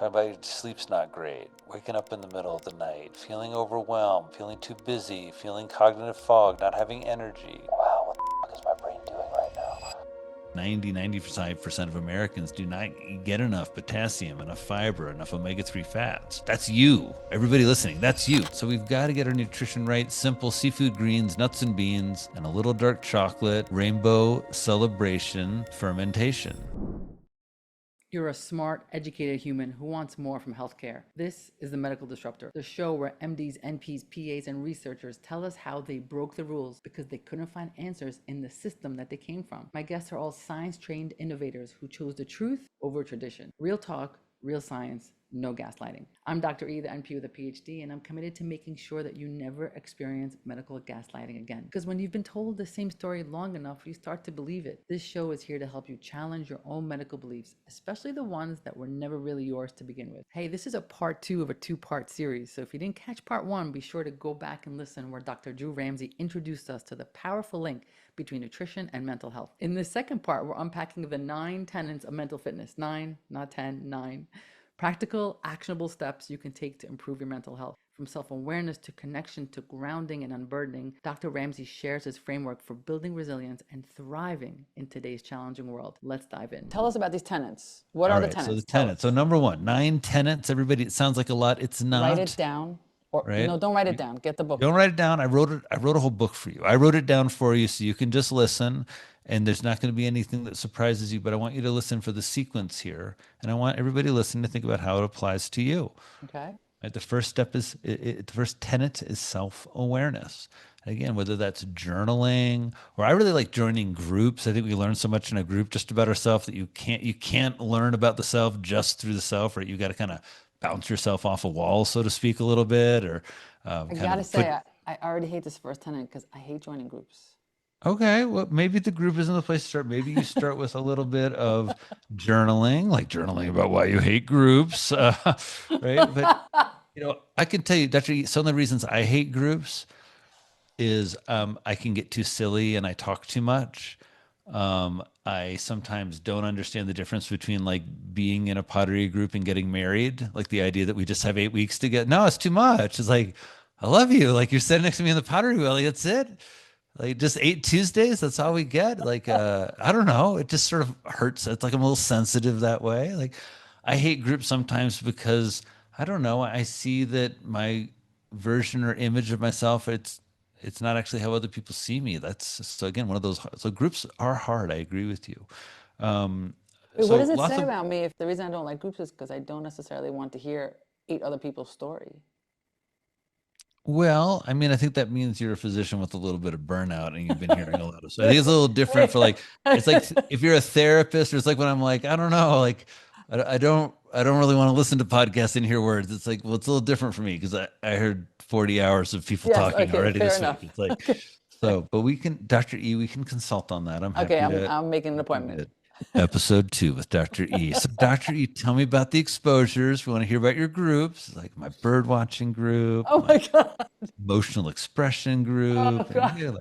My sleep's not great. Waking up in the middle of the night, feeling overwhelmed, feeling too busy, feeling cognitive fog, not having energy. Wow, what the fuck is my brain doing right now? 95% of Americans do not get enough potassium, enough fiber, enough omega-3 fats. That's you. Everybody listening, that's you. So we've got to get our nutrition right. Simple seafood, greens, nuts and beans, and a little dark chocolate, rainbow celebration, fermentation. You're a smart, educated human who wants more from healthcare. This is the Medical Disruptor, the show where MDs, NPs, PAs, and researchers tell us how they broke the rules because they couldn't find answers in the system that they came from. My guests are all science-trained innovators who chose the truth over tradition. Real talk, real science, no gaslighting. I'm Dr. E, the NP with a PhD, and I'm committed to making sure that you never experience medical gaslighting again. Because when you've been told the same story long enough, you start to believe it. This show is here to help you challenge your own medical beliefs, especially the ones that were never really yours to begin with. Hey, this is a part 2 of a 2-part series, so if you didn't catch part 1, be sure to go back and listen where Dr. Drew Ramsey introduced us to the powerful link between nutrition and mental health. In this second part, we're unpacking the 9 tenets of mental fitness. 9, not 10, 9. Practical, actionable steps you can take to improve your mental health. From self-awareness to connection to grounding and unburdening, Dr. Ramsey shares his framework for building resilience and thriving in today's challenging world. Let's dive in. Tell us about these tenets. What are the tenets? So the tenets. So number 1, 9 tenets. Everybody, it sounds like a lot. It's not. Write it down. Or right? No, don't write it down. Get the book. Don't write it down. I wrote a whole book for you. I wrote it down for you so you can just listen, and there's not going to be anything that surprises you, but I want you to listen for the sequence here, and I want everybody listening to think about how it applies to you. Okay. Right? The first step is, the first tenet is self-awareness. Again, whether that's journaling, or I really like joining groups. I think we learn so much in a group just about ourselves that you can't learn about the self just through the self, right? You got to kind of bounce yourself off a wall, so to speak, a little bit, or I gotta say, I already hate this first tenet because I hate joining groups. Okay, well, maybe the group isn't the place to start. Maybe you start with a little bit of journaling, like journaling about why you hate groups, right? But I can tell you, Dr. E, some of the reasons I hate groups is I can get too silly and I talk too much. I sometimes don't understand the difference between like being in a pottery group and getting married. Like the idea that we just have 8 weeks to get, no, it's too much. It's like, I love you. Like you're sitting next to me in the pottery wheel. Like, that's it. Like just 8 Tuesdays. That's all we get. Like, I don't know. It just sort of hurts. It's like I'm a little sensitive that way. Like I hate groups sometimes because I don't know. I see that my version or image of myself, it's not actually how other people see me. That's so again, one of those, so groups are hard. I agree with you. Wait, what does it say about me if the reason I don't like groups is because I don't necessarily want to hear 8 other people's story? Well, I mean, I think that means you're a physician with a little bit of burnout and you've been hearing a lot of, so I think it's a little different for like, it's like if you're a therapist, or it's like when I'm like, I don't know, like, I don't really want to listen to podcasts and hear words. It's like, well, it's a little different for me because I heard 40 hours of people talking already this week. It's like, so, but we can, Dr. E, we can consult on that. I'm happy I'm making an appointment. Episode 2 with Dr. E. So Dr. E, tell me about the exposures. We want to hear about your groups, like my bird watching group. Oh my God. Emotional expression group. Oh God.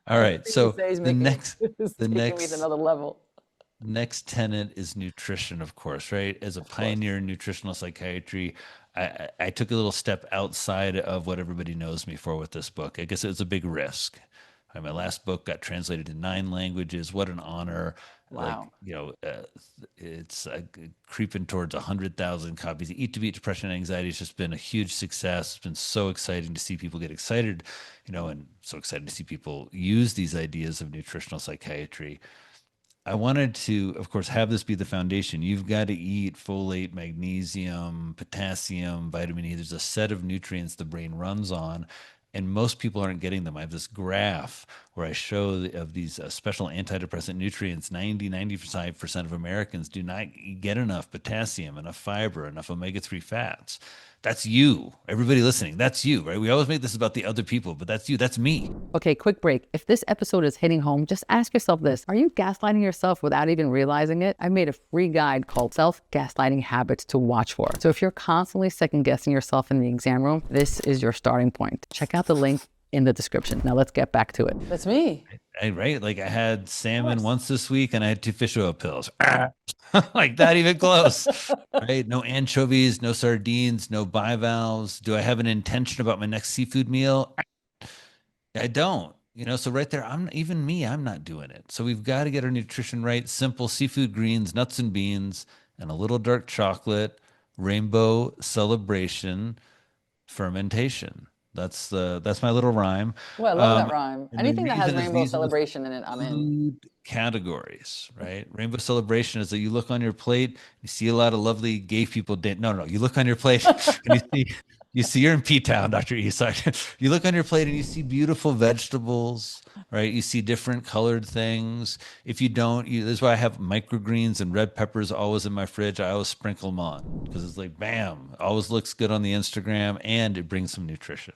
All right. So the next another level. Next tenet is nutrition, of course, right? As a pioneer in nutritional psychiatry, I took a little step outside of what everybody knows me for with this book. I guess it was a big risk. My last book got translated in 9 languages. What an honor. Wow. Like, it's creeping towards 100,000 copies. Eat to Beat Depression and Anxiety has just been a huge success. It's been so exciting to see people get excited, and so excited to see people use these ideas of nutritional psychiatry. I wanted to, of course, have this be the foundation. You've got to eat folate, magnesium, potassium, vitamin E. There's a set of nutrients the brain runs on, and most people aren't getting them. I have this graph where I show of these special antidepressant nutrients. 95% of Americans do not get enough potassium, enough fiber, enough omega-3 fats. That's you. Everybody listening, that's you, right? We always make this about the other people, but that's you. That's me. Okay, quick break. If this episode is hitting home, just ask yourself this. Are you gaslighting yourself without even realizing it? I made a free guide called Self-Gaslighting Habits to Watch For. So if you're constantly second-guessing yourself in the exam room, this is your starting point. Check out the link in the description. Now let's get back to it. That's me. Right? Like I had Of salmon course. once this week and I had two fish oil pills. Like that even close. Right? No anchovies, no sardines, no bivalves. Do I have an intention about my next seafood meal? I don't. So right there, I'm not doing it. So we've got to get our nutrition right. Simple seafood greens, nuts and beans, and a little dark chocolate, rainbow celebration, fermentation. That's my little rhyme. Oh, I love that Um, rhyme. and the Anything that has reason is rainbow these are the celebration in it, I'm in. food categories, right? Rainbow celebration is that you look on your plate, you see a lot of lovely gay people. No, no, you look on your plate and you see you're in P-Town, Dr. Eastside. You look on your plate and you see beautiful vegetables, right? You see different colored things. If you don't, this is why I have microgreens and red peppers always in my fridge. I always sprinkle them on because it's like, bam, always looks good on the Instagram and it brings some nutrition.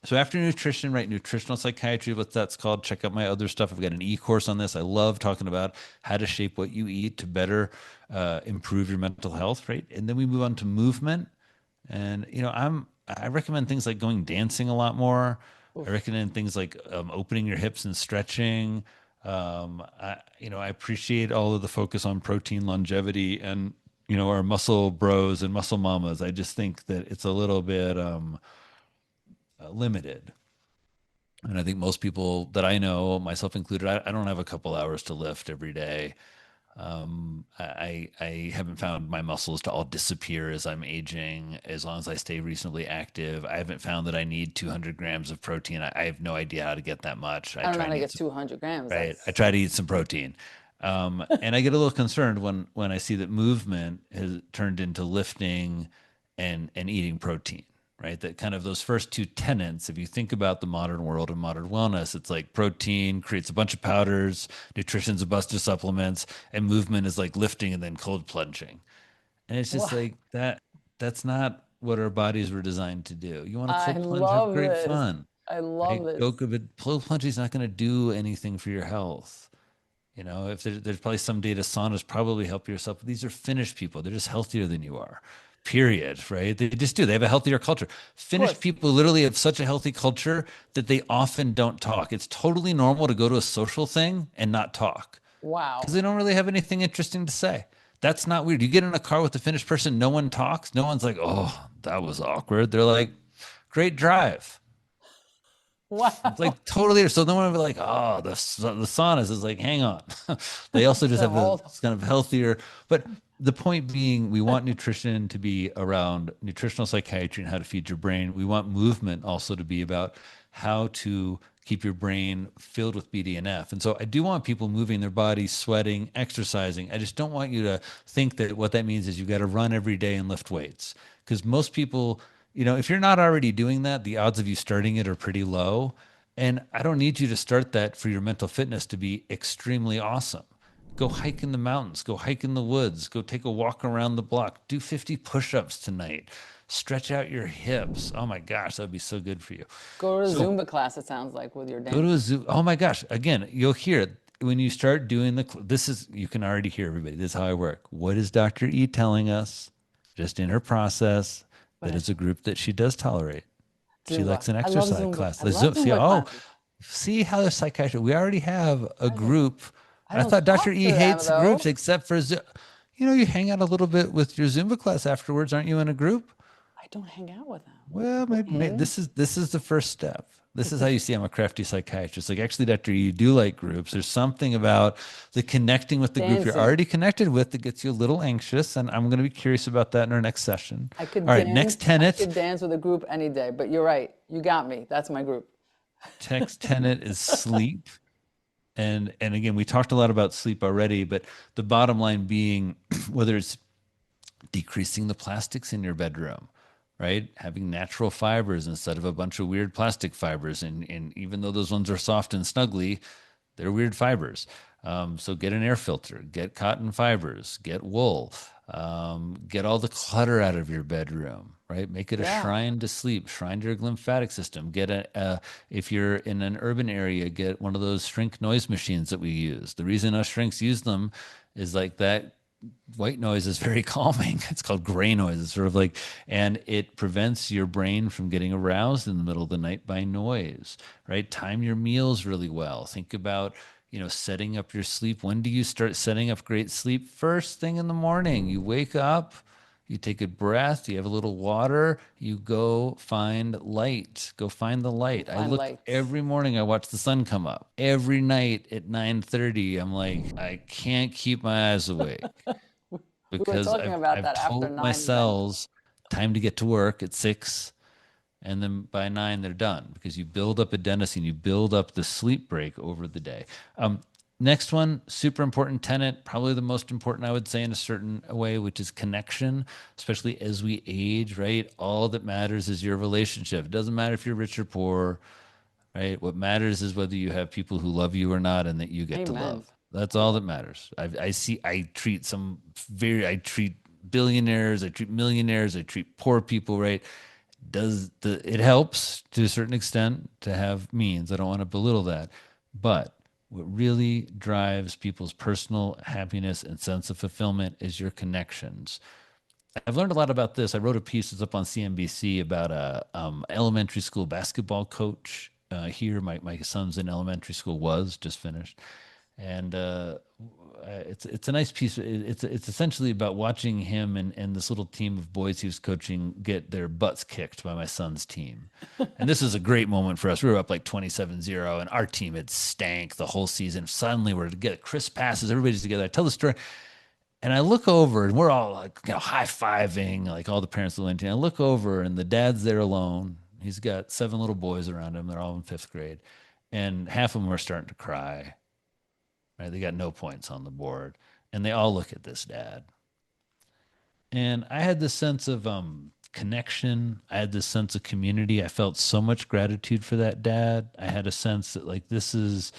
So after nutrition, right? Nutritional psychiatry, what that's called. Check out my other stuff. I've got an e-course on this. I love talking about how to shape what you eat to better improve your mental health, right? And then we move on to movement. And I recommend things like going dancing a lot more. I Oof. recommend things like opening your hips and stretching. I appreciate all of the focus on protein longevity and our muscle bros and muscle mamas. I just think that it's a little bit limited. And I think most people that I know, myself included, I don't have a couple hours to lift every day. I haven't found my muscles to all disappear as I'm aging, as long as I stay reasonably active. I haven't found that I need 200 grams of protein. I have no idea how to get that much. I I don't know try how and to eat get some, 200 grams. right? I That's try to eat some protein. And I get a little concerned when I see that movement has turned into lifting and eating protein, right? That kind of those first two tenets, if you think about the modern world and modern wellness, it's like protein creates a bunch of powders, nutrition's a bunch of supplements, and movement is like lifting and then cold plunging. And it's just what like that's not what our bodies were designed to do. You want to I cold plunge, have love great this. fun, I love right? this. Go, but cold plunging is not going to do anything for your health. If there's probably some data saunas probably help yourself. But these are Finnish people. They're just healthier than you are. Period. Right? They just do. They have a healthier culture. Of Finnish course. people literally have such a healthy culture that they often don't talk. It's totally normal to go to a social thing and not talk because Wow. they don't really have anything interesting to say. That's not weird. You get in a car with a Finnish person, no one talks. No one's like, "Oh, that was awkward." They're like, "Great drive." It's Wow. like totally. So no one would be like, oh, the saunas is like, hang on. They also just So have a hold. kind of healthier. But the point being, we want nutrition to be around nutritional psychiatry and how to feed your brain. We want movement also to be about how to keep your brain filled with BDNF. And so I do want people moving their bodies, sweating, exercising. I just don't want you to think that what that means is you got to run every day and lift weights. Because most people, if you're not already doing that, the odds of you starting it are pretty low. And I don't need you to start that for your mental fitness to be extremely awesome. Go hike in the mountains, go hike in the woods, go take a walk around the block, do 50 push ups tonight, stretch out your hips. Oh my gosh, that would be so good for you. Go to a So Zumba class, it sounds like, with your go to dance. a zoo. Oh my gosh. Again, you'll hear it when you start doing this is, you can already hear everybody. This is how I work. What is Dr. E telling us just in her process Go that ahead. is a group that she does tolerate? She Zumba. likes an I love exercise Zumba. class. I love See, Zumba oh, classes. see how the psychiatrist, we already have a I don't group. I I don't thought Dr. talk E to them hates groups though. except for, you hang out a little bit with your Zumba class afterwards. Aren't you in a group? I don't hang out with them. Well, I'm maybe in. this is the first step. This It's is the how you see I'm a crafty psychiatrist. Like, actually, Doctor, you do like groups. There's something about the connecting with the group you're dancing. already connected with that gets you a little anxious, and I'm going to be curious about that in our next session. I could All right, next dance. I tenet. could dance with a group any day, but you're right. You got me. That's my group. Text tenet is sleep. And again, we talked a lot about sleep already, but the bottom line being whether it's decreasing the plastics in your bedroom, right? Having natural fibers instead of a bunch of weird plastic fibers. And even though those ones are soft and snuggly, they're weird fibers. So get an air filter, get cotton fibers, get wool, get all the clutter out of your bedroom, right? Make it a Yeah. shrine to sleep, shrine to your lymphatic system. If you're in an urban area, get one of those shrink noise machines that we use. The reason us shrinks use them is like that white noise is very calming. It's called gray noise. It's sort of like, and it prevents your brain from getting aroused in the middle of the night by noise, right? Time your meals really well. Think about, setting up your sleep. When do you start setting up great sleep? First thing in the morning. You wake up, you take a breath, you have a little water, you go find light. Go find the Go light. I find look lights. every morning, I watch the sun come up. Every night at 9:30, I'm like, I can't keep my eyes awake We were because talking about I've that after told my 9 then. cells time to get to work at 6, and then by 9 they're done because you build up adenosine, you build up the sleep break over the day. Next one, super important tenet, probably the most important I would say in a certain way, which is connection, especially as we age, right? All that matters is your relationship. It doesn't matter if you're rich or poor, right? What matters is whether you have people who love you or not and that you get to Amen. love. That's all Amen. that matters. I treat I treat billionaires, I treat millionaires, I treat poor people, right? It helps to a certain extent to have means. I don't want to belittle that. But what really drives people's personal happiness and sense of fulfillment is your connections. I've learned a lot about this. I wrote a piece that's up on CNBC about a elementary school basketball coach here. My son's in elementary school, was just finished, and it's a nice piece. It's essentially about watching him and this little team of boys he was coaching get their butts kicked by my son's team. And this is a great moment for us. We were up like 27-0, and our team had stank the whole season. Suddenly we're to get crisp passes, everybody's together. I tell the story, and I look over, and we're all like, high fiving, like all the parents of the team. I look over, and the dad's there alone. He's got 7 little boys around him. They're all in 5th grade, and half of them are starting to cry. Right? They got no points on the board, and they all look at this dad. And I had this sense of connection. I had this sense of community. I felt so much gratitude for that dad. I had a sense that like this is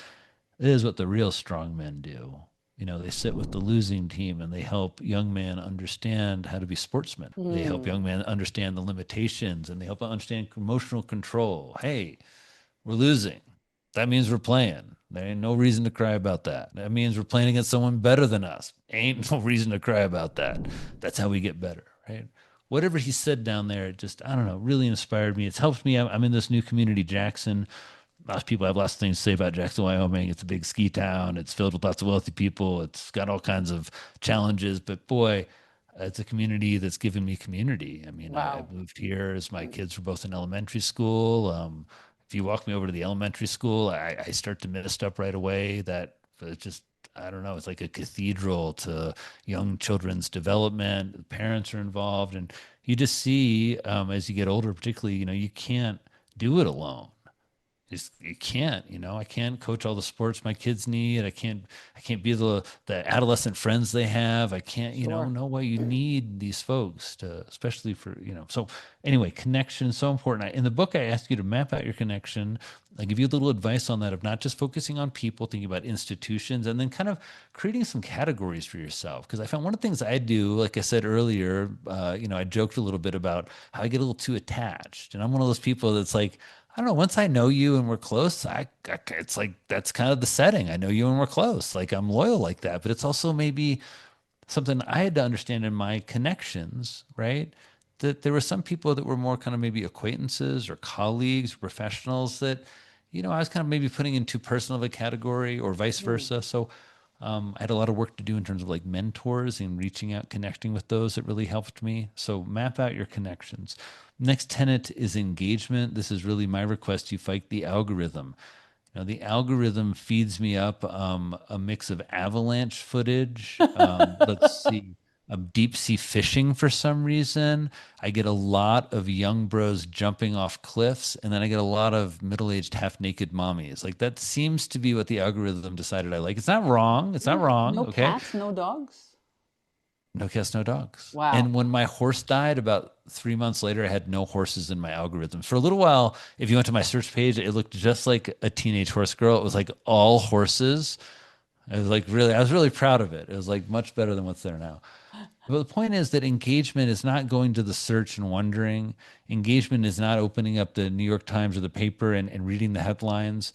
what the real strong men do. They sit with the losing team and they help young men understand how to be sportsmen. They help Mm, young men understand the limitations and they help them understand emotional control. Hey, we're losing. That means we're playing. There ain't no reason to cry about that. That means we're playing against someone better than us. Ain't no reason to cry about that. That's how we get better, right? Whatever he said down there, it just, I don't know, really inspired me. It's helped me. I'm in this new community, Jackson. Lots of people have lots of things to say about Jackson, Wyoming. It's a big ski town. It's filled with lots of wealthy people. It's got all kinds of challenges, but boy, it's a community that's given me community. I mean, I wow. moved here as my kids were both in elementary school. If you walk me over to the elementary school, I start to misst up right away. That it's just, I don't know, it's like a cathedral to young children's development. The parents are involved, and you just see as you get older, particularly, you can't do it alone. Just you can't, I can't coach all the sports my kids need. I can't be the adolescent friends they have. I can't, Sure. know why you need these folks to, especially for, so anyway, connection is so important. In the book, I ask you to map out your connection. I give you a little advice on that of not just focusing on people, thinking about institutions, and then kind of creating some categories for yourself. Because I found one of the things I do, like I said earlier, I joked a little bit about how I get a little too attached. And I'm one of those people that's like, I don't know. Once I know you and we're close, it's like that's kind of the setting. I know you and we're close. Like I'm loyal like that. But it's also maybe something I had to understand in my connections, right? That there were some people that were more kind of maybe acquaintances or colleagues, professionals that, I was kind of maybe putting in too personal of a category or vice Mm, versa. So I had a lot of work to do in terms of like mentors and reaching out, connecting with those that really helped me. So map out your connections. Next tenet is engagement. This is really my request. You fight the algorithm. The algorithm feeds me up a mix of avalanche footage. Let's see, deep sea fishing for some reason. I get a lot of young bros jumping off cliffs, and then I get a lot of middle-aged, half-naked mommies. Like that seems to be what the algorithm decided I like. It's not wrong. It's not yeah. wrong. No Okay. cats, no dogs. No cats, no dogs. Wow. And when my horse died, about 3 months later, I had no horses in my algorithm. For a little while, if you went to my search page, it looked just like a teenage horse girl. It was like all horses. I was really proud of it. It was like much better than what's there now. But the point is that engagement is not going to the search and wondering. Engagement is not opening up the New York Times or the paper and reading the headlines.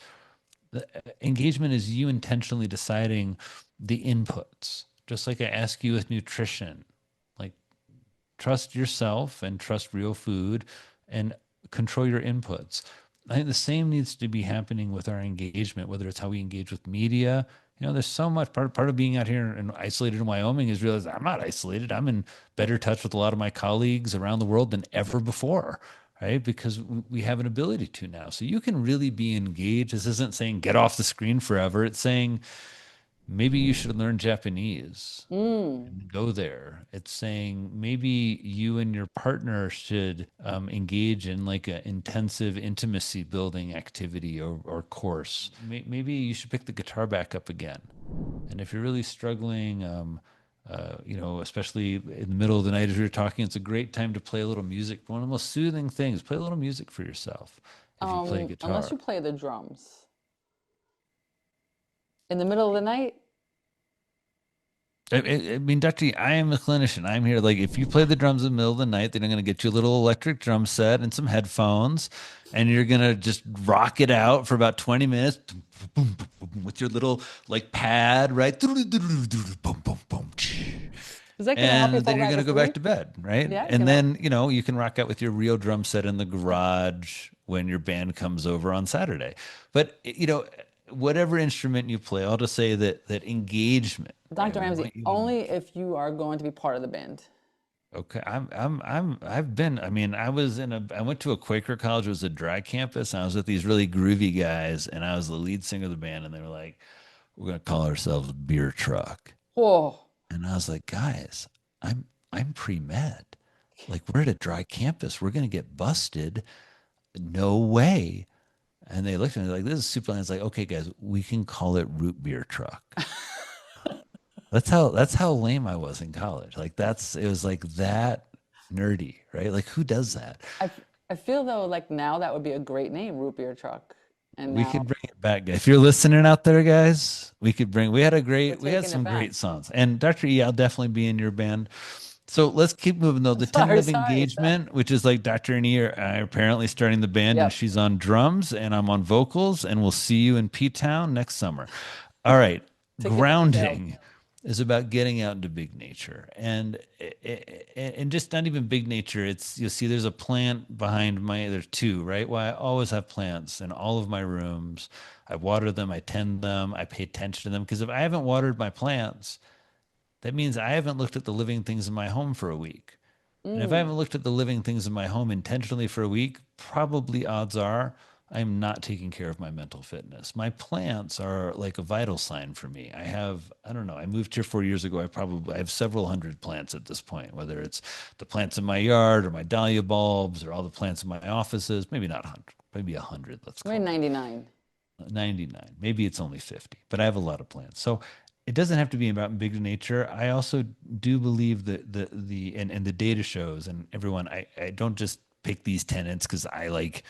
The engagement is you intentionally deciding the inputs. just like I ask you with nutrition. Like, trust yourself and trust real food and control your inputs. I think the same needs to be happening with our engagement, whether it's how we engage with media. There's so much part of being out here and isolated in Wyoming is realize I'm not isolated. I'm in better touch with a lot of my colleagues around the world than ever before, right? Because we have an ability to now. So you can really be engaged. This isn't saying get off the screen forever. It's saying maybe you should learn Japanese Mm. and go there. It's saying maybe you and your partner should engage in like an intensive intimacy building activity or course. Maybe you should pick the guitar back up again. And if you're really struggling, especially in the middle of the night as we were talking, it's a great time to play a little music. One of the most soothing things, play a little music for yourself if you play Unless guitar. you play the drums in the middle of the night. I mean, Dr. E, I am a clinician. I'm here. Like, if you play the drums in the middle of the night, then I'm going to get you a little electric drum set and some headphones, and you're going to just rock it out for about 20 minutes with your little like pad, right? Is that gonna help you And then fall you're back going to go back asleep? to bed, right? Yeah, it And can help. then, you can rock out with your real drum set in the garage when your band comes over on Saturday. But, whatever instrument you play, I'll just say that engagement, right? Dr. We Ramsey, want you to. only if you are going to be part of the band. Okay, I've been, I mean, I went to a Quaker college, it was a dry campus, and I was with these really groovy guys, and I was the lead singer of the band, and they were like, we're gonna call ourselves Beer Truck. Oh, And I was like, guys, I'm pre-med. Like, we're at a dry campus. We're gonna get busted. No way. And they looked at me like, this is super. And I was like, okay, guys, we can call it Root Beer Truck. That's how lame I was in college. Like it was like that nerdy, right? Like who does that? I feel though like now that would be a great name, root beer truck. And We now could bring it back, guys. If you're listening out there, guys, we're we had taking it some back. great songs. And Dr. E, I'll definitely be in your band. So let's keep moving though. The Sorry, tentative sorry, sorry. engagement, which is like Dr. E are apparently starting the band and Yep. she's on drums and I'm on vocals and we'll see you in P-Town next summer. All right. Tickets on sale. Grounding is about getting out into big nature and just not even big nature. It's, you'll see there's a plant behind there's two, right? Well, I always have plants in all of my rooms. I water them, I tend them, I pay attention to them because if I haven't watered my plants, that means I haven't looked at the living things in my home for a week. And if I Mm. haven't looked at the living things in my home intentionally for a week, probably odds are I'm not taking care of my mental fitness. My plants are like a vital sign for me. I don't know, I moved here 4 years ago. I have several hundred plants at this point, whether it's the plants in my yard or my dahlia bulbs or all the plants in my offices, maybe not 100, maybe 100, let's We're in call it. 99. 99. Maybe it's only 50, but I have a lot of plants. So it doesn't have to be about big nature. I also do believe that and the data shows and everyone, I don't just pick these tenants because I like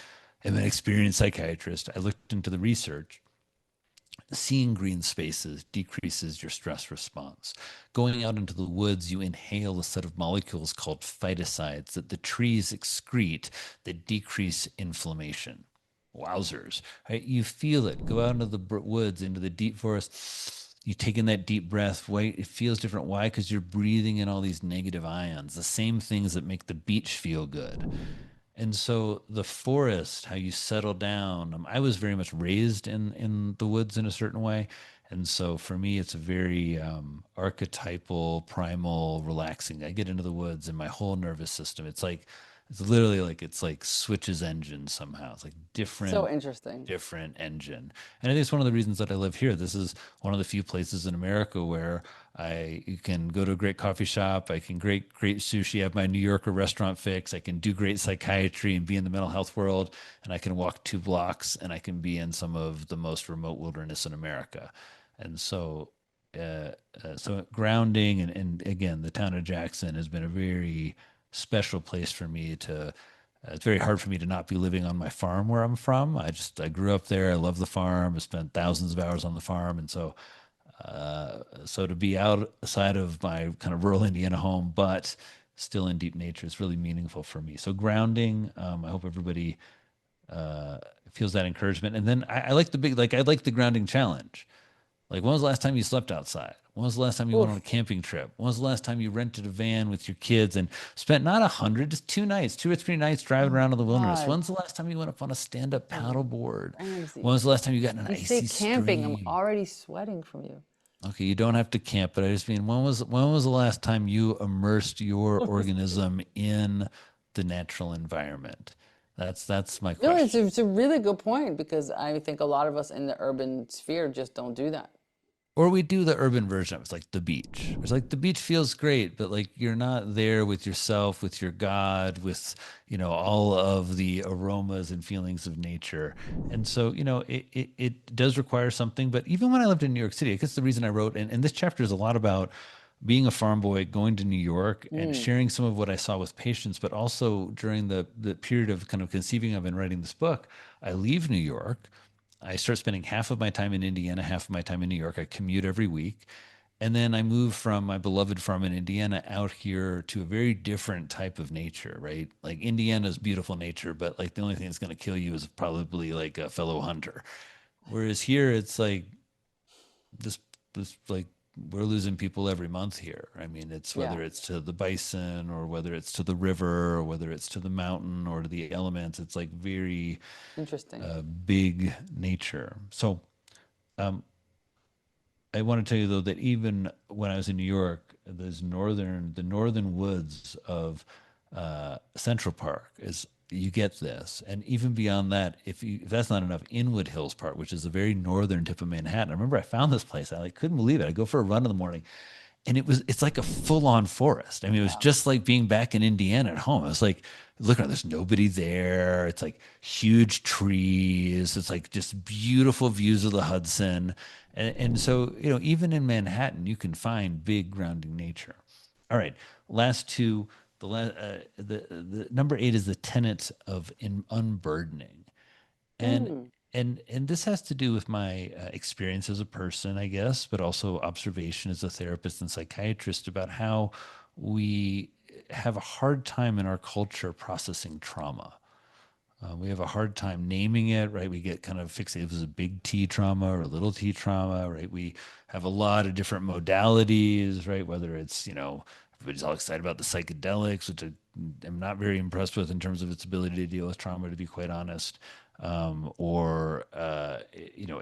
am an experienced psychiatrist. I looked into the research. Seeing green spaces decreases your stress response. Going out into the woods, you inhale a set of molecules called phytocides that the trees excrete that decrease inflammation. Wowzers, right? You feel it. Go out into the woods, into the deep forest. You take in that deep breath. Wait, it feels different. Why? Because you're breathing in all these negative ions, the same things that make the beach feel good. And so the forest, how you settle down. I was very much raised in the woods in a certain way, and so for me, it's a very archetypal, primal, relaxing. I get into the woods, and my whole nervous system. It's literally like it's like switches engine somehow. It's like So interesting. different engine. And I think it's one of the reasons that I live here. This is one of the few places in America where you can go to a great coffee shop. I can great sushi, have my New Yorker restaurant fix. I can do great psychiatry and be in the mental health world. And I can walk 2 blocks and I can be in some of the most remote wilderness in America. And so grounding and again, the town of Jackson has been a very special place for me to it's very hard for me to not be living on my farm where I'm from. I grew up there. I love the farm. I spent thousands of hours on the farm, and so to be outside of my kind of rural Indiana home, but still in deep nature, is really meaningful for me. So grounding. I hope everybody uh, feels that encouragement. And then I like the big, like I like the grounding challenge. Like, when was the last time you slept outside? When was the last time you went on a Oof. camping trip? When was the last time you rented a van with your kids and spent not 100, just 2 nights, 2 or 3 nights driving Oh around in the wilderness? God. When's the last time you went up on a stand-up paddleboard? When Ramsey. was the last time you got in an You say icy camping, I'm stream? already sweating from you. Okay, you don't have to camp, but I just mean, when was the last time you immersed your You organism in the natural environment? That's my know, question. it's a really good point because I think a lot of us in the urban sphere just don't do that. Or we do the urban version of it. It's like the beach. It's like the beach feels great, but like you're not there with yourself, with your God, with, all of the aromas and feelings of nature. And so, it does require something. But even when I lived in New York City, I guess the reason I wrote, and this chapter is a lot about being a farm boy, going to New York and Mm, sharing some of what I saw with patients, but also during the period of kind of conceiving of and writing this book, I leave New York. I start spending half of my time in Indiana, half of my time in New York. I commute every week. And then I move from my beloved farm in Indiana out here to a very different type of nature, right? Like Indiana's beautiful nature, but like the only thing that's going to kill you is probably like a fellow hunter. Whereas here, it's like this, this like we're losing people every month here. I mean, it's yeah, whether it's to the bison or whether it's to the river or whether it's to the mountain or to the elements. It's like very interesting. big nature. So um, I want to tell you though that even when I was in New York, the northern woods of Central Park is you get this, and even beyond that, if that's not enough, Inwood Hills Park, which is the very northern tip of Manhattan. I remember I found this place. I like couldn't believe it. I go for a run in the morning, and it's like a full-on forest. I mean, it was Wow. just like being back in Indiana at home. It was like looking, there's nobody there. It's like huge trees. It's like just beautiful views of the Hudson. And so, even in Manhattan, you can find big grounding nature. All right, last two. The number 8 is the tenets of unburdening, and Mm, and this has to do with my experience as a person, I guess, but also observation as a therapist and psychiatrist about how we have a hard time in our culture processing trauma. We have a hard time naming it, right? We get kind of fixated if it's a big T trauma or a little T trauma, right? We have a lot of different modalities, right? Whether it's, everybody's all excited about the psychedelics, which I'm not very impressed with in terms of its ability to deal with trauma, to be quite honest, or,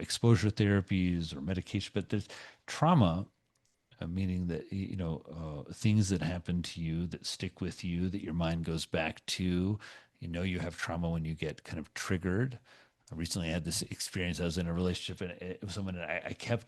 exposure therapies or medication. But there's trauma, meaning that things that happen to you that stick with you that your mind goes back to. You have trauma when you get kind of triggered. I recently had this experience. I was in a relationship with someone, and I kept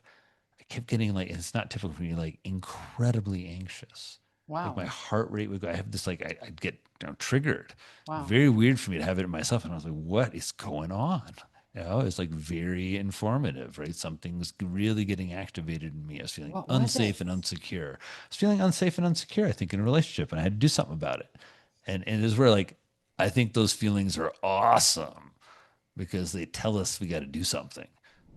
getting like, and it's not typical for me, like incredibly anxious. Like wow. my heart rate would go. I have this like I'd get triggered. Wow. Very weird for me to have it in myself, and I was like, "What is going on?" It's like very informative, right? Something's really getting activated in me. I was feeling What was it? unsafe and insecure. I was feeling unsafe and insecure, I think, in a relationship, and I had to do something about it. And it is where like I think those feelings are awesome because they tell us we got to do something.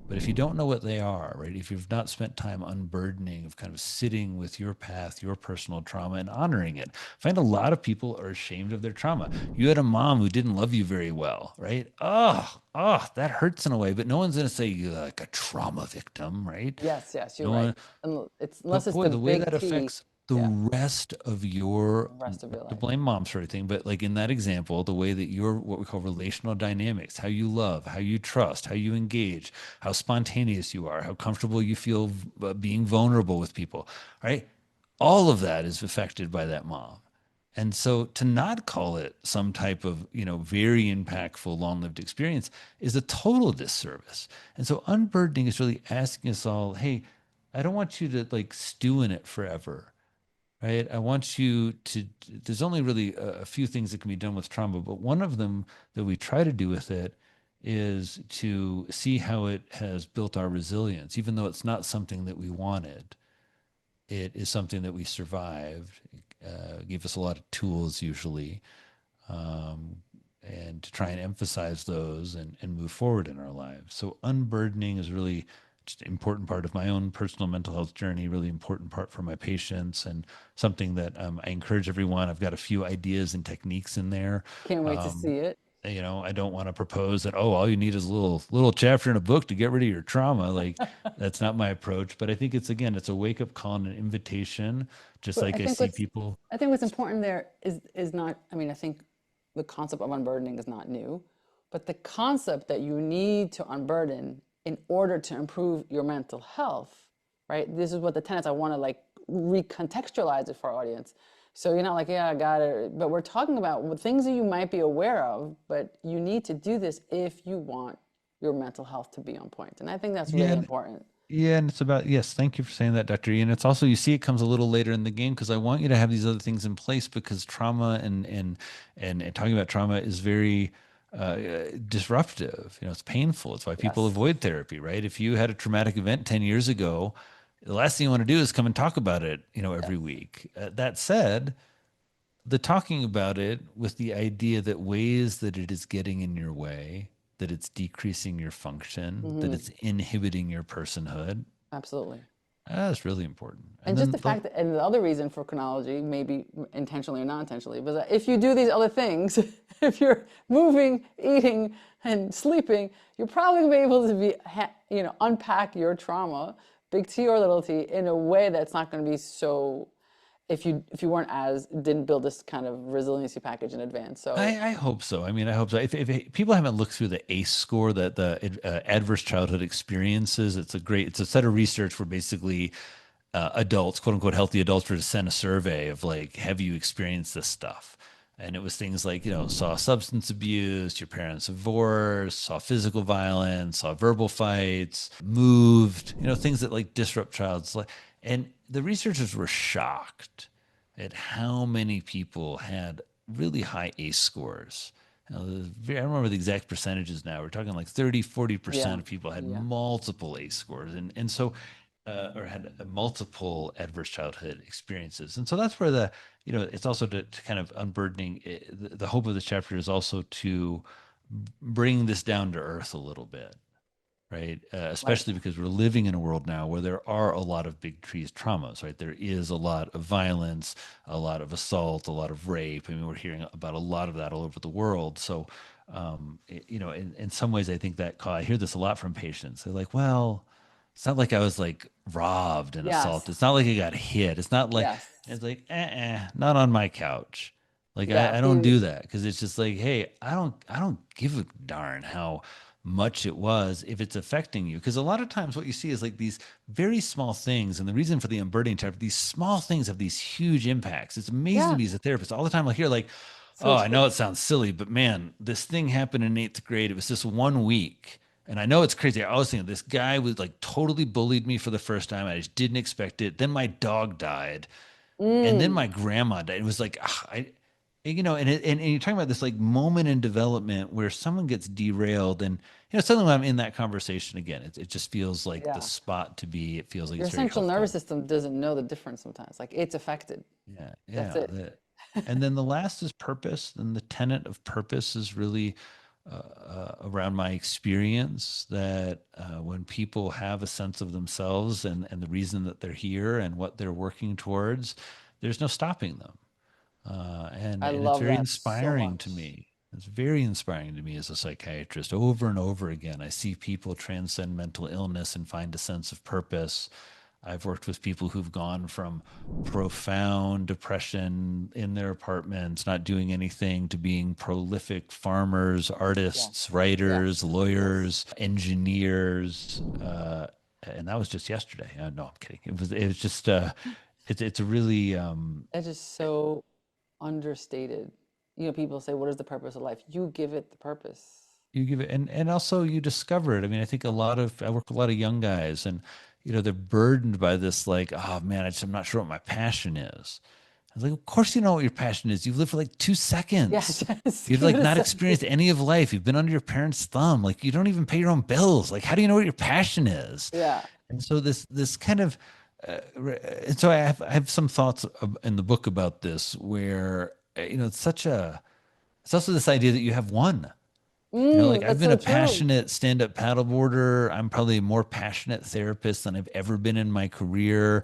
But if you don't know what they are, right? If you've not spent time unburdening, of kind of sitting with your path, your personal trauma, and honoring it, I find a lot of people are ashamed of their trauma. You had a mom who didn't love you very well, right? Oh, that hurts in a way, but no one's going to say you're like a trauma victim, right? Yes, yes, you're No right. one, It's unless but it's boy, the the way big that T, affects the yeah, rest of your, the rest of your not to life. blame moms for anything, but like in that example, the way that your what we call relational dynamics, how you love, how you trust, how you engage, how spontaneous you are, how comfortable you feel being vulnerable with people, right? All of that is affected by that mom. And so to not call it some type of, very impactful, long lived experience is a total disservice. And so unburdening is really asking us all, hey, I don't want you to like stew in it forever, right? I want you to, there's only really a few things that can be done with trauma, but one of them that we try to do with it is to see how it has built our resilience, even though it's not something that we wanted. It is something that we survived, gave us a lot of tools usually, um, and to try and emphasize those and move forward in our lives. So unburdening is really just an important part of my own personal mental health journey, really important part for my patients, and something that I encourage everyone. I've got a few ideas and techniques in there. Can't wait to Um, see it. I don't want to propose that, oh, all you need is a little chapter in a book to get rid of your trauma. Like that's not my approach. But I think it's again, it's a wake up call and an invitation, just But like I see people. I think what's important there is not, I mean, I think the concept of unburdening is not new, but the concept that you need to unburden in order to improve your mental health, right? This is what the tenets I want to like recontextualize it for our audience. So you're not like, yeah, I got it. But we're talking about things that you might be aware of, but you need to do this if you want your mental health to be on point. And I think that's really Yeah, important. yeah, and it's about, yes, thank you for saying that, Dr. Ian. It's also, you see, it comes a little later in the game because I want you to have these other things in place because trauma and talking about trauma is very disruptive. It's painful. It's why people Yes. avoid therapy, right? If you had a traumatic event 10 years ago, the last thing you want to do is come and talk about it, every Yes. week. That said, the talking about it with the idea that ways that it is getting in your way, that it's decreasing your function, that Hmm. it's inhibiting your personhood, Absolutely. that's really important. And And just then the fact that, and the other reason for chronology, maybe intentionally or non intentionally, was that if you do these other things, if you're moving, eating, and sleeping, you're probably going to be able to unpack your trauma, big T or little t, in a way that's not going to be so, if you weren't as, didn't build this kind of resiliency package in advance. So, I hope so. I mean, I hope so. If people haven't looked through the ACE score, the adverse childhood experiences, it's a set of research where basically adults, quote unquote, healthy adults, were to send a survey of like, have you experienced this stuff? And it was things like, saw substance abuse, your parents divorced, saw physical violence, saw verbal fights, moved, things that like disrupt child's life. And the researchers were shocked at how many people had really high ACE scores. I don't remember the exact percentages now. We're talking like 30, yeah, 40% of people had yeah, multiple ACE scores. And so, or had multiple adverse childhood experiences. And so that's where it's also to kind of unburdening. The hope of this chapter is also to bring this down to earth a little bit, right? right. Especially because we're living in a world now where there are a lot of big trees traumas, right? There is a lot of violence, a lot of assault, a lot of rape. I mean, we're hearing about a lot of that all over the world. So, in some ways, I think that I hear this a lot from patients. They're like, well, it's not like I was like robbed and Yes, assaulted. It's not like I got hit. It's not like, yes, it's like, not on my couch. Like yeah. I don't do that because it's just like, hey, I don't give a darn how much it was if it's affecting you. Because a lot of times what you see is like these very small things. And the reason for the unburdening chapter, these small things have these huge impacts. It's amazing to Yeah, me as a therapist. All the time I'll hear like, so oh, I true. know it sounds silly, but man, this thing happened in eighth grade. It was just 1 week. And I know it's crazy. I was thinking this guy was like totally bullied me for the first time. I just didn't expect it. Then my dog died. And then Mm, my grandma died. It was like, and you're talking about this like moment in development where someone gets derailed, and suddenly when I'm in that conversation again, it just feels like the yeah. spot to be. It feels like Your it's very central nervous helpful. system doesn't know the difference sometimes. Like it's affected. Yeah, That's yeah. it. And then the last is purpose. And the tenet of purpose is really around my experience that when people have a sense of themselves and the reason that they're here and what they're working towards, there's no stopping them. And I and it's love very that so inspiring much. to me. It's very inspiring to me as a psychiatrist. Over and over again, I see people transcend mental illness and find a sense of purpose. I've worked with people who've gone from profound depression in their apartments, not doing anything, to being prolific farmers, Yes. artists, Yes. writers, Yes. lawyers, engineers. And that was just yesterday. No, I'm kidding. It was just it's a really That is so understated. People say, what is the purpose of life? You give it the purpose. you give it, and also you discover it. I mean, I think I work with a lot of young guys, and they're burdened by this like, oh man, I'm not sure what my passion is. I was like, of course you know what your passion is. You've lived for like 2 seconds. Yes, yes. You've Give it like a not second. experienced any of life. You've been under your parents' thumb. Like you don't even pay your own bills. Like how do you know what your passion is? Yeah. And so this kind of and so I have some thoughts in the book about this where it's also this idea that you have one. Like I've That's been so a true. passionate stand-up paddleboarder. I'm probably a more passionate therapist than I've ever been in my career.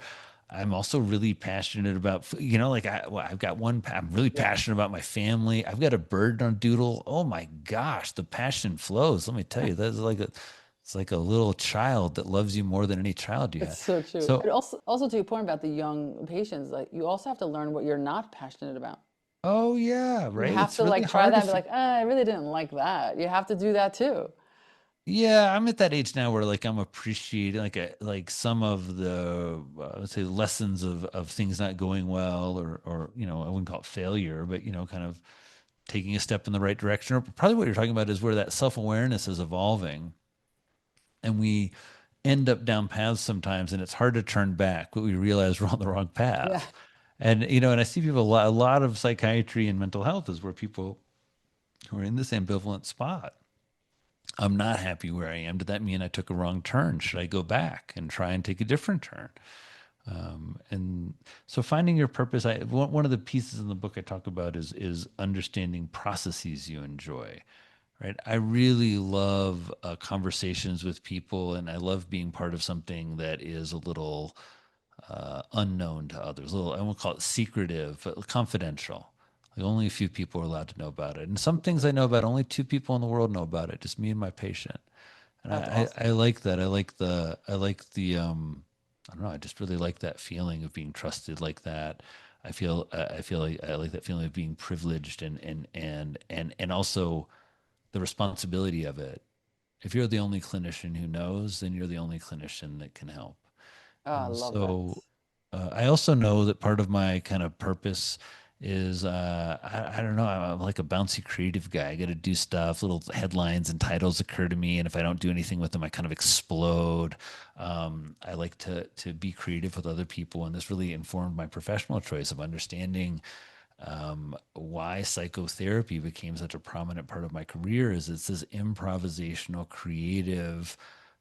I'm also really passionate about, like well, I've got I'm really Yeah. passionate about my family. I've got a bird on doodle. Oh my gosh, the passion flows. Let me tell you, it's like a little child that loves you more than any child you It's have. so true. So, And also to your point about the young patients, like you also have to learn what you're not passionate about. oh yeah, You right. have It's to really like try hard that to and be like, I really didn't like that. You have to do that too. Yeah, I'm at that age now where like I'm appreciating like some of the let's say lessons of things not going well or I wouldn't call it failure, but kind of taking a step in the right direction. Or probably what you're talking about is where that self-awareness is evolving and we end up down paths sometimes and it's hard to turn back, but we realize we're on the wrong Yeah. path. And I see people a lot of psychiatry and mental health is where people who are in this ambivalent spot. I'm not happy where I am. Did that mean I took a wrong turn? Should I go back and try and take a different turn? And so finding your purpose, one of the pieces in the book I talk about is understanding processes you enjoy, right? I really love conversations with people, and I love being part of something that is a little unknown to others. A little, I won't call it secretive, but confidential. Like only a few people are allowed to know about it. And some things I know about, only two people in the world know about it, just me and my patient. And That's I awesome. like that. I don't know, I just really like that feeling of being trusted like that. I feel like I like that feeling of being privileged and also the responsibility of it. If you're the only clinician who knows, then you're the only clinician that can help. Oh, I And love that. so I also know that part of my kind of purpose is I don't know, I'm like a bouncy creative guy. I got to do stuff. Little headlines and titles occur to me, and if I don't do anything with them, I kind of explode. I like to be creative with other people, and this really informed my professional choice of understanding why psychotherapy became such a prominent part of my career. Is it's this improvisational, creative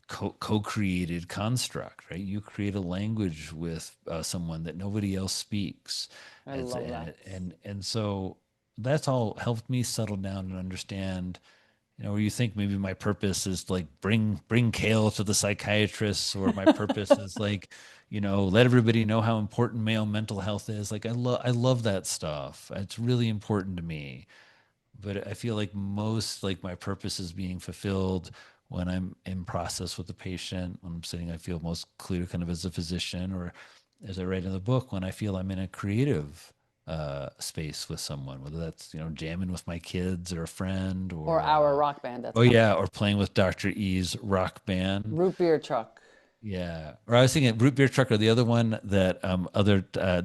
co-created construct, right? You create a language with someone that nobody else speaks, I love that. and so that's all helped me settle down and understand. Where you think maybe my purpose is like bring kale to the psychiatrists, or my purpose is like, let everybody know how important male mental health is. Like I love that stuff. It's really important to me, but I feel like most like my purpose is being fulfilled when I'm in process with the patient, when I'm sitting, I feel most clear kind of as a physician, or as I write in the book, when I feel I'm in a creative space with someone, whether that's, jamming with my kids or a friend Or or, our rock band that's oh coming. yeah, or playing with Dr. E's rock band. Root beer truck. Yeah. Or I was thinking Root Beer Truck, or the other one that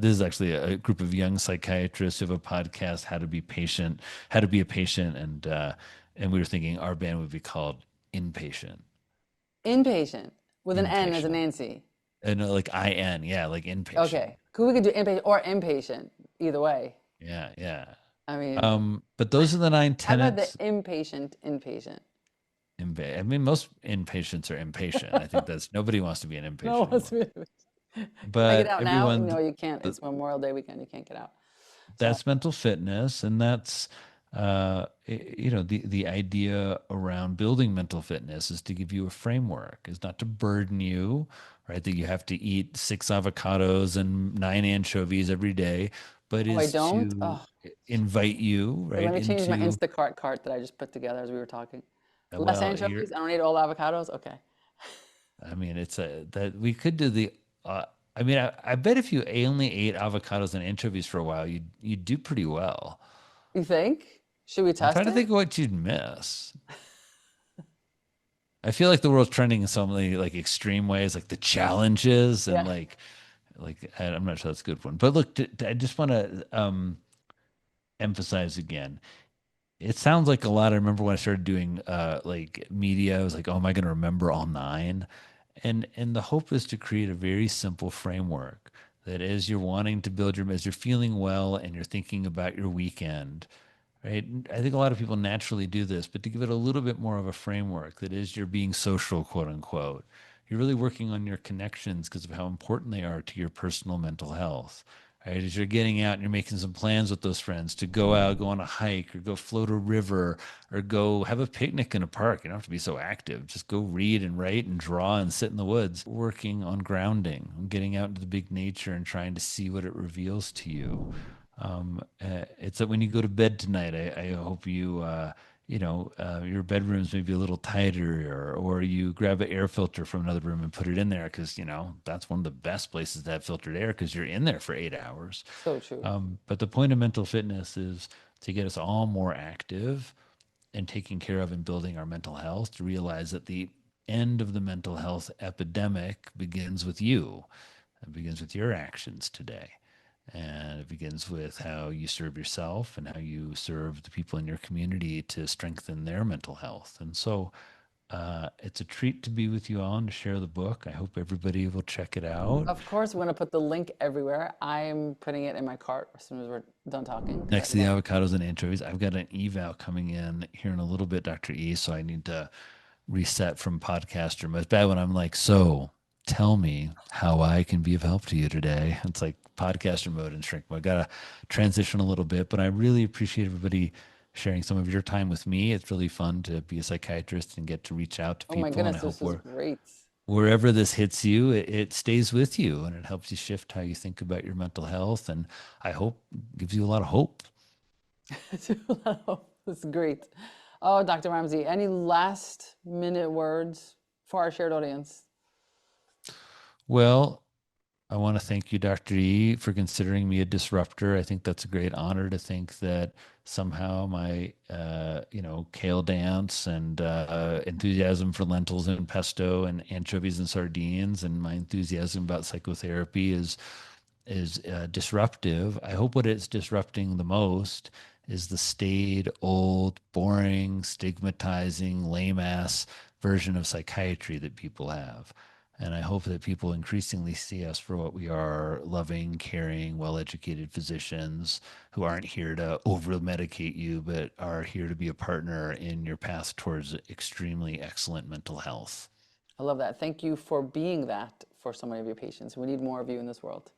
this is actually a group of young psychiatrists who have a podcast, How to Be a Patient, and we were thinking our band would be called Inpatient. Inpatient with an N as a Inpatient. Nancy. And like IN, yeah, like inpatient. Okay. We could do inpatient or impatient. Either way. Yeah, yeah. I mean, But those are the nine how about the tenets. impatient inpatient? I mean, most inpatients are impatient. I think that's nobody wants to be an No, inpatient let's anymore. be. Can I get But out now? everyone, No, you can't. It's Memorial Day weekend. You can't get out. So, that's mental fitness, and that's the idea around building mental fitness is to give you a framework, is not to burden you, right? That you have to eat 6 avocados and 9 anchovies every day, but oh, I is don't? to Oh, invite you wait, let right me change my into Instacart cart that I just put together as we were talking. Less well, you're anchovies? I don't need all avocados? Okay. I mean, it's a that we could do the I mean, I bet if you only ate avocados and anchovies for a while, you'd do pretty well. You think? Should we I'm test trying to it? think of what you'd miss. I feel like the world's trending in so many like extreme ways, like the challenges and Yeah. I'm not sure that's a good one. But look, I just want to emphasize again. It sounds like a lot. I remember when I started doing like media, I was like, oh, am I going to remember all nine? And the hope is to create a very simple framework that as you're wanting to build as you're feeling well and you're thinking about your weekend, right? I think a lot of people naturally do this, but to give it a little bit more of a framework that is you're being social, quote unquote. You're really working on your connections because of how important they are to your personal mental health. right? As you're getting out and you're making some plans with those friends to go out, go on a hike or go float a river or go have a picnic in a park. You don't have to be so active. Just go read and write and draw and sit in the woods, working on grounding, on getting out into the big nature and trying to see what it reveals to you. It's that when you go to bed tonight, I hope your bedroom's maybe a little tighter, or you grab an air filter from another room and put it in there because, that's one of the best places to have filtered air because you're in there for 8 hours. So true. But the point of mental fitness is to get us all more active and taking care of and building our mental health, to realize that the end of the mental health epidemic begins with you. It begins with your actions today. And it begins with how you serve yourself and how you serve the people in your community to strengthen their mental health. And so it's a treat to be with you all and to share the book. I hope everybody will check it out. Of course, we're going to put the link everywhere. I'm putting it in my cart as soon as we're done talking. 'Cause Next I to the love- avocados and anchovies, I've got an eval coming in here in a little bit, Dr. E. So I need to reset from podcaster mode. It's bad when I'm like, so tell me how I can be of help to you today. It's like podcaster mode and shrink mode. I got to transition a little bit, but I really appreciate everybody sharing some of your time with me. It's really fun to be a psychiatrist and get to reach out to Oh my people. And I goodness, hope this was great. wherever this hits you, it stays with you and it helps you shift how you think about your mental health. And I hope gives you a lot of hope. That's great. Oh, Dr. Ramsey, any last minute words for our shared audience? Well, I want to thank you, Dr. E, for considering me a disruptor. I think that's a great honor to think that somehow my, kale dance and enthusiasm for lentils and pesto and anchovies and sardines and my enthusiasm about psychotherapy is disruptive. I hope what it's disrupting the most is the staid, old, boring, stigmatizing, lame ass version of psychiatry that people have. And I hope that people increasingly see us for what we are: loving, caring, well educated physicians who aren't here to over medicate you, but are here to be a partner in your path towards extremely excellent mental health. I love that. Thank you for being that for so many of your patients. We need more of you in this world.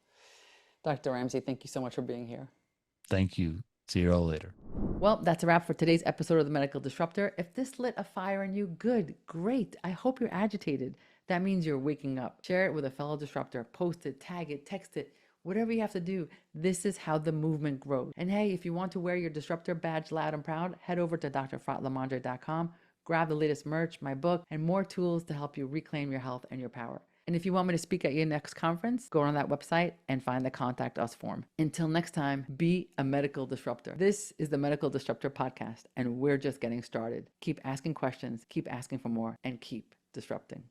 Dr. Ramsey, thank you so much for being here. Thank you. See you all later. Well, that's a wrap for today's episode of The Medical Disruptor. If this lit a fire in you, good, great. I hope you're agitated. That means you're waking up. Share it with a fellow disruptor. Post it, tag it, text it, whatever you have to do. This is how the movement grows. And hey, if you want to wear your disruptor badge loud and proud, head over to drfratlamandre.com, grab the latest merch, my book, and more tools to help you reclaim your health and your power. And if you want me to speak at your next conference, go on that website and find the Contact Us form. Until next time, be a medical disruptor. This is the Medical Disruptor podcast, and we're just getting started. Keep asking questions, keep asking for more, and keep disrupting.